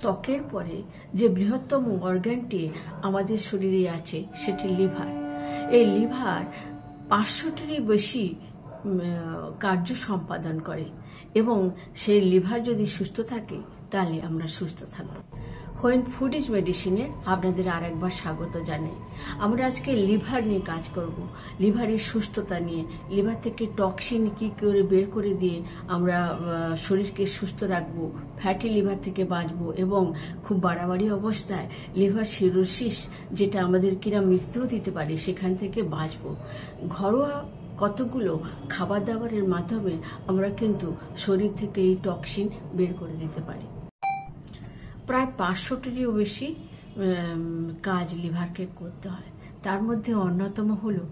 ত্বকের পরে যে বৃহত্তম অর্গানটি আমাদের শরীরে আছে সেটি লিভার। এই লিভার 500টিরই বেশি কার্য সম্পাদন করে এবং সেই লিভার যদি সুস্থ থাকে তাহলে আমরা সুস্থ থাকব। হোয়েন ফুড ইজ মেডিসিনে আপনাদের আরেকবার স্বাগত জানাই। আমরা আজকে লিভার নিয়ে কাজ করব, লিভারের সুস্থতা নিয়ে, লিভার থেকে টক্সিন কি করে বের করে দিয়ে আমরা শরীরকে সুস্থ রাখবো, ফ্যাটি লিভার থেকে বাঁচবো এবং খুব বাড়াবাড়ি অবস্থায় লিভার সিরোসিস যেটা আমাদের কিনা মৃত্যুও দিতে পারে সেখান থেকে বাঁচবো। ঘরোয়া কতগুলো খাবার দাবারের মাধ্যমে আমরা কিন্তু শরীর থেকে এই টক্সিন বের করে দিতে পারি। প্রায় 500টিরও বেশি কাজ লিভারকে করতে হয়। তার মধ্যে অন্যতম হলো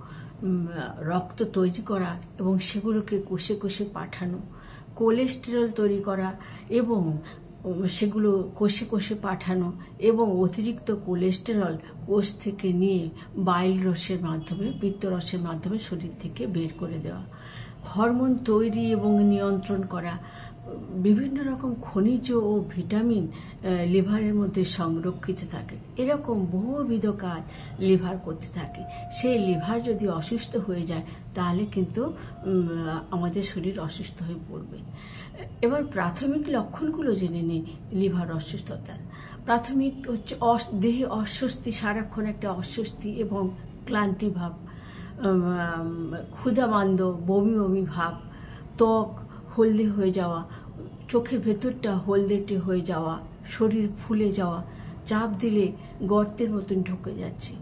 রক্ত তৈরি করা এবং সেগুলোকে কোষে কোষে পাঠানো, কোলেস্টেরল তৈরি করা এবং সেগুলো কোষে কোষে পাঠানো এবং অতিরিক্ত কোলেস্টেরল কোষ থেকে নিয়ে বাইল রসের মাধ্যমে, পিত্তরসের মাধ্যমে শরীর থেকে বের করে দেওয়া, হরমোন তৈরি এবং নিয়ন্ত্রণ করা, বিভিন্ন রকম খনিজ ও ভিটামিন লিভারের মধ্যে সংরক্ষিত থাকে। এরকম বহুবিধ কাজ লিভার করতে থাকে। সেই লিভার যদি অসুস্থ হয়ে যায় তাহলে কিন্তু আমাদের শরীর অসুস্থ হয়ে পড়বে। এবার প্রাথমিক লক্ষণগুলো জেনে নিই লিভার অসুস্থতার। প্রাথমিক হচ্ছে দেহে অস্বস্তি, সারাক্ষণ একটা অস্বস্তি এবং ক্লান্তি ভাব, ক্ষুধামান্দ, বমি বমি ভাব, ত্বক হলদে হয়ে যাওয়া, চোখের ভেতরটা হলদেটে হয়ে যাওয়া, শরীর ফুলে যাওয়া, চাপ দিলে গর্তের মতন ঢুকে যাচ্ছে।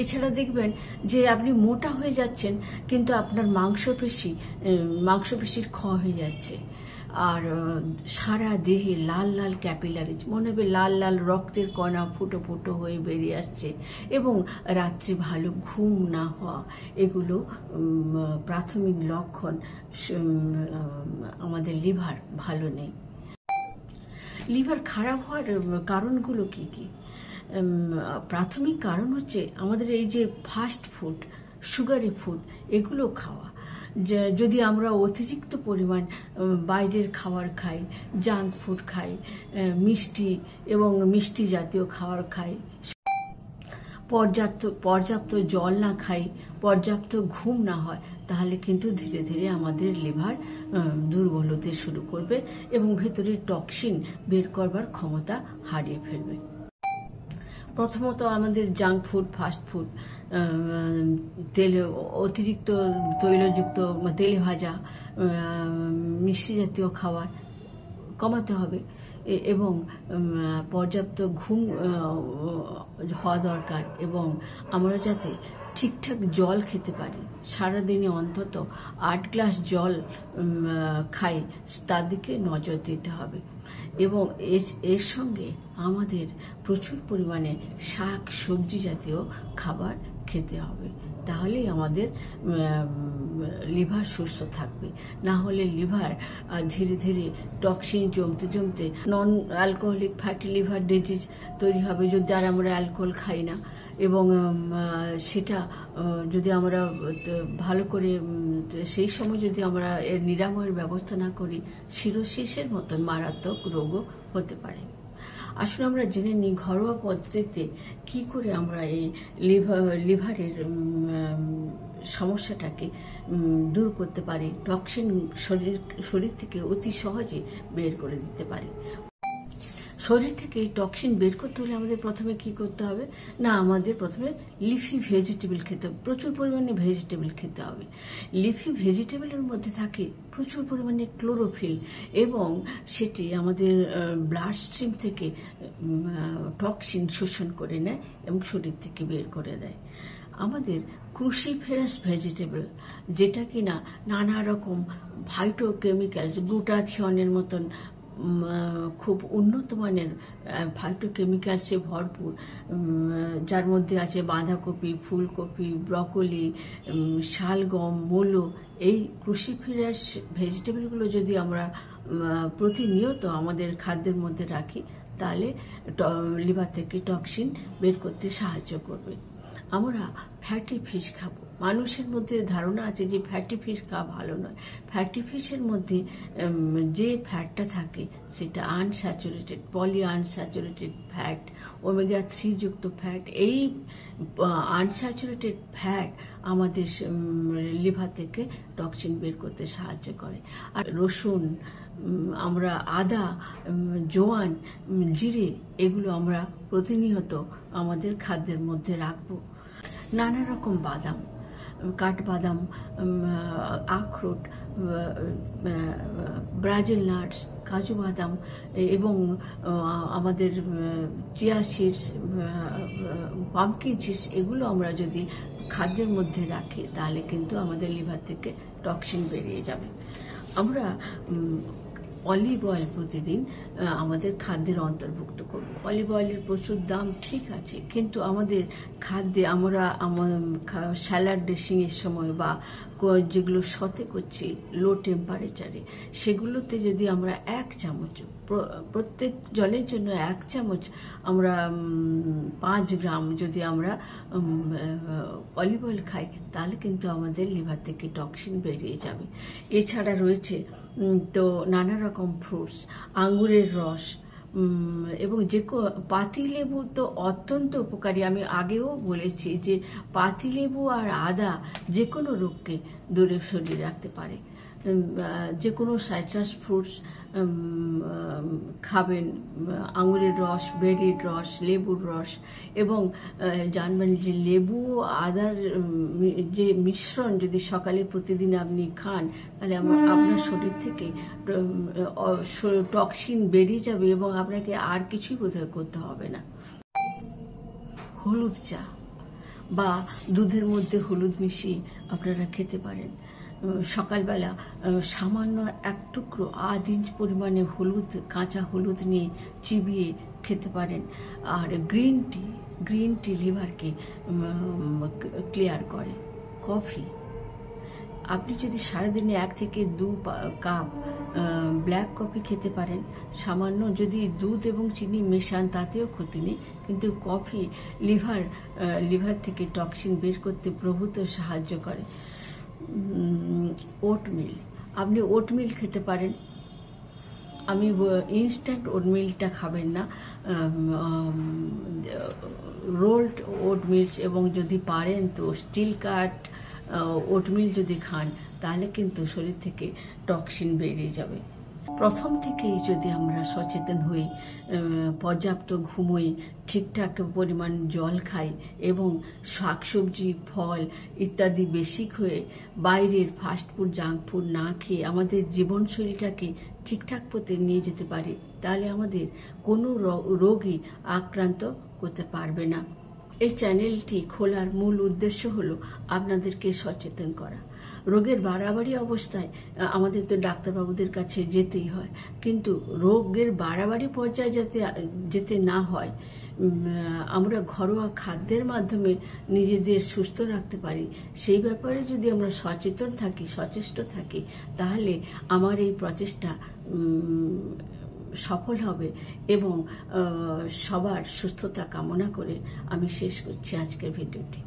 এছাড়া দেখবেন যে আপনি মোটা হয়ে যাচ্ছেন কিন্তু আপনার মাংসপেশির ক্ষয় হয়ে যাচ্ছে, আর সারা দেহে লাল লাল ক্যাপিলারিজ, মনে হবে লাল লাল রক্তের কণা ফুটো ফুটো হয়ে বেরিয়ে আসছে এবং রাত্রি ভালো ঘুম না হওয়া, এগুলো প্রাথমিক লক্ষণ আমাদের লিভার ভালো নেই। লিভার খারাপ হওয়ার কারণগুলো কি কি? প্রাথমিক কারণ হচ্ছে আমাদের এই যে ফাস্ট ফুড, সুগারি ফুড এগুলো খাওয়া। যদি আমরা অতিরিক্ত পরিমাণ বাইরের খাবার খাই, জাঙ্ক ফুড খাই, মিষ্টি এবং মিষ্টি জাতীয় খাবার খাই, পর্যাপ্ত জল না খাই, পর্যাপ্ত ঘুম না হয়, তাহলে কিন্তু ধীরে ধীরে আমাদের লিভার দুর্বল হতে শুরু করবে এবং ভেতরের টক্সিন বের করবার ক্ষমতা হারিয়ে ফেলবে। প্রথমত আমাদের জাঙ্ক ফুড, ফাস্ট ফুড, অতিরিক্ত তৈলযুক্ত, তেলে ভাজা, মিষ্টি জাতীয় খাবার কমাতে হবে এবং পর্যাপ্ত ঘুম হওয়া দরকার এবং আমরা যাতে ঠিকঠাক জল খেতে পারি, সারাদিনে অন্তত 8 গ্লাস জল খাই, তার দিকে নজর দিতে হবে এবং এর সঙ্গে আমাদের প্রচুর পরিমাণে শাক সবজি জাতীয় খাবার খেতে হবে। তাহলেই আমাদের লিভার সুস্থ থাকবে। না হলে লিভার ধীরে ধীরে টক্সিন জমতে জমতে non alcoholic fatty liver disease তৈরি হবে যারা আমরা অ্যালকোহল খাই না, এবং সেটা যদি আমরা ভালো করে সেই সময় যদি আমরা এর নিরাময়ের ব্যবস্থা না করি, সিরোসিসের মতন মারাত্মক রোগও হতে পারে। আসলে আমরা জেনে নিই ঘরোয়া পদ্ধতিতে কি করে আমরা এই লিভারের সমস্যাটাকে দূর করতে পারি, টক্সিন শরীর থেকে অতি সহজে বের করে দিতে পারি। শরীর থেকে টক্সিন বের করতে হলে আমাদের প্রথমে কি করতে হবে না, আমাদের প্রথমে লিফি ভেজিটেবল খেতে হবে, প্রচুর পরিমাণে ভেজিটেবল খেতে হবে। লিফি ভেজিটেবলের মধ্যে থাকে প্রচুর পরিমাণে ক্লোরোফিল এবং সেটি আমাদের ব্লাড স্ট্রিম থেকে টক্সিন শোষণ করে নেয় এবং শরীর থেকে বের করে দেয়। আমাদের ক্রুসিফেরাস ভেজিটেবল, যেটা কিনা নানা রকম ফাইটোকেমিক্যালস, গ্লুটাথিয়নের মতন খুব উন্নত মানের ফাইটোকেমিক্যালসে ভরপুর, যার মধ্যে আছে বাঁধাকপি, ফুলকপি, ব্রকলি, শালগম, মূলো। এই ক্রুসিফেরাস ভেজিটেবলগুলো যদি আমরা প্রতিনিয়ত আমাদের খাদ্যের মধ্যে রাখি তাহলে লিভার থেকে টক্সিন বের করতে সাহায্য করবে। আমরা ফ্যাটি ফিশ খাবো। মানুষের মধ্যে ধারণা আছে যে ফ্যাটি ফিশ খাওয়া ভালো নয়। ফ্যাটি ফিশের মধ্যে যে ফ্যাটটা থাকে সেটা unsaturated, polyunsaturated fat, omega 3 যুক্ত ফ্যাট। এই আনস্যাচুরেটেড ফ্যাট আমাদের লিভার থেকে টক্সিন বের করতে সাহায্য করে। আর রসুন, আমরা আদা, জোয়ান, জিরে, এগুলো আমরা প্রতিনিয়ত আমাদের খাদ্যের মধ্যে রাখবো। নানা রকম বাদাম, কাঠবাদাম, আখরোট, ব্রাজিল নাটস, কাজু বাদাম এবং আমাদের চিয়া সিডস, পাম্পকিন সিডস, এগুলো আমরা যদি খাদ্যের মধ্যে রাখি তাহলে কিন্তু আমাদের লিভার থেকে টক্সিন বেরিয়ে যাবে। আমরা অলিভ অয়েল প্রতিদিন আমাদের খাদ্যের অন্তর্ভুক্ত করব। অলিভ অয়েলের প্রচুর দাম, ঠিক আছে, কিন্তু আমাদের খাদ্যে আমরা স্যালাড ড্রেসিংয়ের সময় বা যেগুলো সতে করছি লো টেম্পারেচারে, সেগুলোতে যদি আমরা 1 চামচ, প্রত্যেক জনের জন্য 1 চামচ, আমরা 5 গ্রাম যদি আমরা অলিভ অয়েল খাই তাহলে কিন্তু আমাদের লিভার থেকে টক্সিন বেরিয়ে যাবে। এছাড়া রয়েছে তো নানা রকম ফ্রুটস, আঙ্গুরের রস এবং পাতিলেবু তো অত্যন্ত উপকারী। আমি আগেও বলেছি যে পাতিলেবু আর আদা যে কোনো রোগকে দূরে সরিয়ে রাখতে পারে। যে কোনো সাইট্রাস ফ্রুটস খাবেন, আঙুরের রস, বেরির রস, লেবুর রস, এবং জানবেন যে লেবু আদার যে মিশ্রণ যদি সকালে প্রতিদিন আপনি খান তাহলে আপনার শরীর থেকে টক্সিন বেরিয়ে যাবে এবং আপনাকে আর কিছুই বোধহয় করতে হবে না। হলুদ চা বা দুধের মধ্যে হলুদ মিশিয়ে আপনারা খেতে পারেন। সকালবেলা সামান্য 1 টুকরো 1/2 ইঞ্চ পরিমাণে হলুদ, কাঁচা হলুদ নিয়ে চিবিয়ে খেতে পারেন। আর গ্রিন টি লিভারকে ক্লিয়ার করে। কফি, আপনি যদি সারাদিনে 1 থেকে 2 কাপ ব্ল্যাক কফি খেতে পারেন, সামান্য যদি দুধ এবং চিনি মেশান তাতেও ক্ষতি নেই, কিন্তু কফি লিভার থেকে টক্সিন বের করতে প্রভূত সাহায্য করে। ওটমিল, আপনি ওটমিল খেতে পারেন। আমি ইনস্ট্যান্ট ওটমিলটা খাবেন না, রোলড ওটমিলস, এবং যদি পারেন তো স্টিল কাট ওটমিল যদি খান তাহলে কিন্তু শরীর থেকে টক্সিন বেরিয়ে যাবে। প্রথম থেকেই যদি আমরা সচেতন হই, পর্যাপ্ত ঘুমোই, ঠিকঠাক পরিমাণ জল খাই এবং শাকসবজি, ফল ইত্যাদি বেশি খেয়ে বাইরের ফাস্টফুড, জাঙ্ক ফুড না খেয়ে আমাদের জীবনশৈলীটাকে ঠিকঠাক পথে নিয়ে যেতে পারি, তাহলে আমাদের কোনো রোগই আক্রান্ত করতে পারবে না। এই চ্যানেলটি খোলার মূল উদ্দেশ্য হলো আপনাদেরকে সচেতন করা। রোগের বাড়াবাড়ি অবস্থায় আমাদের তো ডাক্তারবাবুদের কাছে যেতেই হয়, কিন্তু রোগের বাড়াবাড়ি পর্যায়ে যেতে না হয়, আমরা ঘরোয়া খাদ্যের মাধ্যমে নিজেদের সুস্থ রাখতে পারি, সেই ব্যাপারে যদি আমরা সচেষ্ট থাকি তাহলে আমার এই প্রচেষ্টা সফল হবে। এবং সবার সুস্থতা কামনা করে আমি শেষ করছি আজকের ভিডিওটি।